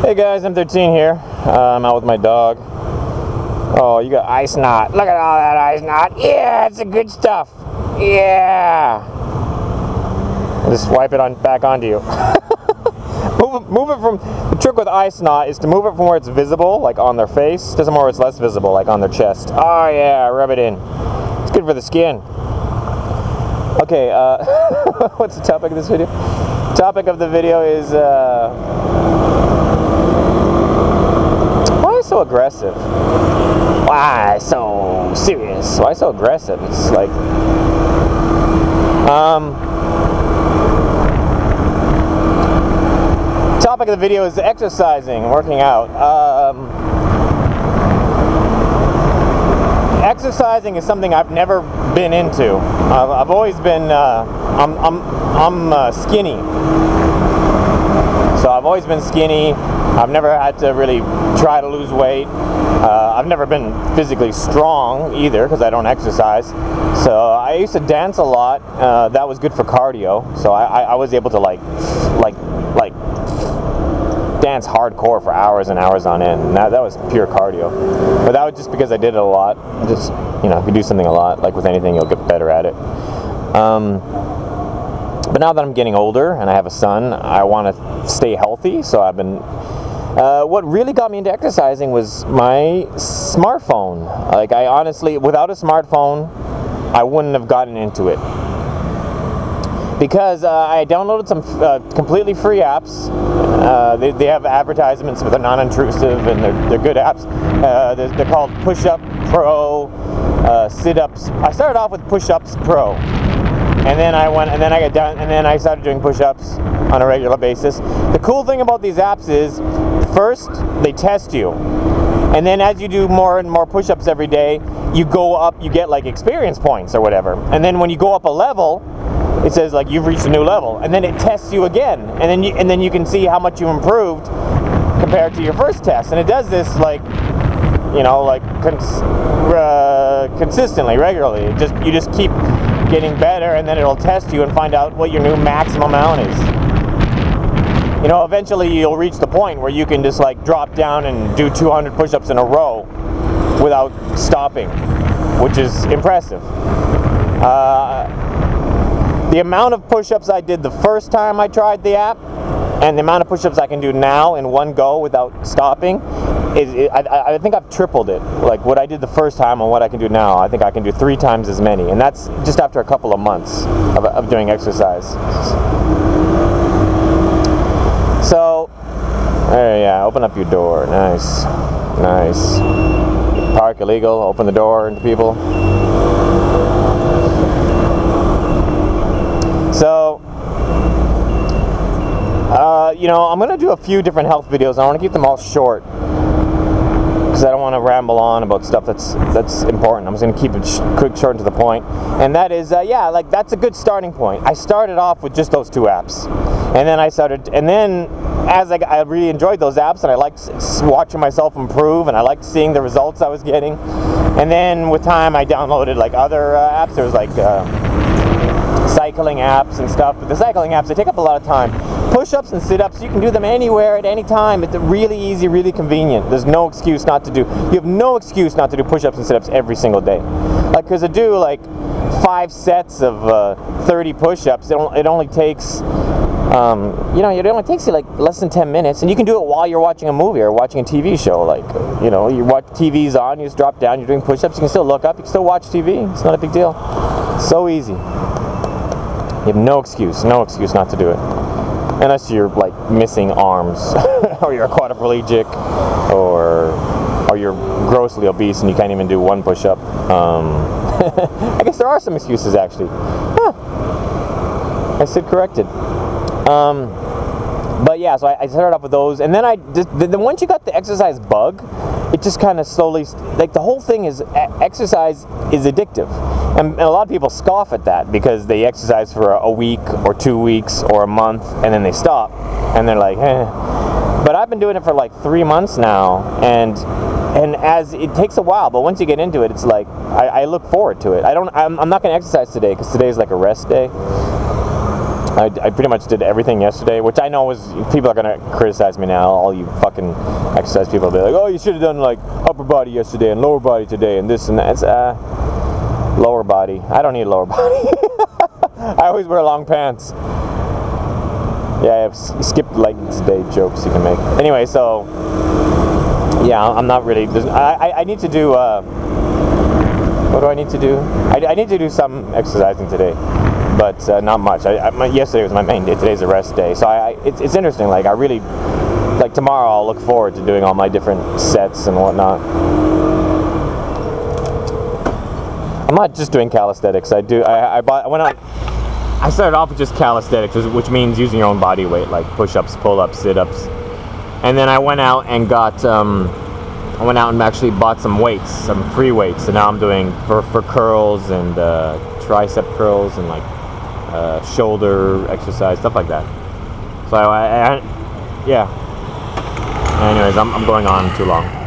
Hey guys, I'm 13 here. I'm out with my dog. Oh, you got ice knot. Look at all that ice knot. Yeah, it's the good stuff. Yeah. Just wipe it back onto you. move it from, the trick with ice knot is to move it from where it's visible, like on their face, to somewhere where it's less visible, like on their chest. Oh yeah, rub it in. It's good for the skin. Okay, what's the topic of this video? Topic of the video is, why so aggressive? Why so serious? Why so aggressive? It's like, topic of the video is exercising, working out. Exercising is something I've never been into. I've always been, I'm skinny. So I've always been skinny. I've never had to really try to lose weight. I've never been physically strong either because I don't exercise. So I used to dance a lot. That was good for cardio. So I was able to like dance hardcore for hours and hours on end. And that was pure cardio. But that was just because I did it a lot. Just, you know, if you do something a lot, like with anything, you'll get better at it. But now that I'm getting older and I have a son, I want to stay healthy. So I've been... what really got me into exercising was my smartphone. Like, I honestly, without a smartphone, I wouldn't have gotten into it. Because I downloaded some completely free apps. They have advertisements, but they're non-intrusive and they're good apps. They're called Push-Up Pro, Sit-Ups. I started off with Push-Ups Pro. And then I got done, and then I started doing push-ups on a regular basis. The cool thing about these apps is, first, they test you. And then as you do more and more push-ups every day, you go up, you get like experience points or whatever. And then when you go up a level, it says like you've reached a new level. And then it tests you again. And then you can see how much you improved compared to your first test. And it does this like, you know, like consistently, regularly. You just keep getting better, and then it'll test you and find out what your new maximum amount is. You know, eventually you'll reach the point where you can just like drop down and do 200 push-ups in a row without stopping, which is impressive. The amount of push-ups I did the first time I tried the app and the amount of push-ups I can do now in one go without stopping, I think I've tripled it. Like what I did the first time and what I can do now, I think I can do 3 times as many. And that's just after a couple of months of doing exercise. So, yeah, open up your door. Nice. Nice. Park illegal, open the door into people. So, you know, I'm going to do a few different health videos. I want to keep them all short because I don't want to ramble on about stuff that's important. I'm just going to keep it quick, short, and to the point. And that is, yeah, like that's a good starting point. I started off with just those 2 apps. And then as I really enjoyed those apps, and I liked watching myself improve, and I liked seeing the results I was getting. And then with time, I downloaded like other apps. There was like cycling apps and stuff. But the cycling apps, they take up a lot of time. Push-ups and sit-ups, you can do them anywhere at any time. It's really easy, really convenient. There's no excuse not to do. You have no excuse not to do push-ups and sit-ups every single day. Like, because to do like 5 sets of 30 push-ups, it only takes, you know, it only takes you like less than 10 minutes, and you can do it while you're watching a movie or watching a TV show. Like, you know, you watch TV's on, you just drop down, you're doing push-ups, you can still look up, you can still watch TV. It's not a big deal. So easy. You have no excuse not to do it. Unless you're like missing arms, or you're a quadriplegic, or you're grossly obese and you can't even do 1 push-up. I guess there are some excuses actually. Huh. I stood corrected. But yeah, so I started off with those, and then then once you got the exercise bug, it just kind of slowly, like the whole thing is, exercise is addictive. And a lot of people scoff at that because they exercise for a week or 2 weeks or a month and then they stop and they're like, eh. But I've been doing it for like 3 months now, and as it takes a while, but once you get into it, it's like I look forward to it. I'm not going to exercise today because today is like a rest day. I pretty much did everything yesterday, which I know was, people are gonna criticize me now. All you fucking exercise people will be like, oh, you should have done like upper body yesterday and lower body today and this and that. It's lower body. I don't need lower body. I always wear long pants. Yeah, skip legs day jokes you can make. Anyway, so yeah, I'm not really. I need to do. What do I need to do? I need to do some exercising today, but not much. Yesterday was my main day. Today's a rest day, so it's interesting. Like I really, like tomorrow, I'll look forward to doing all my different sets and whatnot. I'm not just doing calisthenics. I went out. I started off with just calisthenics, which means using your own body weight, like push-ups, pull-ups, sit-ups, and then I went out and got. I went out and actually bought some weights, some free weights, and now I'm doing for curls and tricep curls and like shoulder exercise, stuff like that. So yeah. Anyways, I'm going on too long.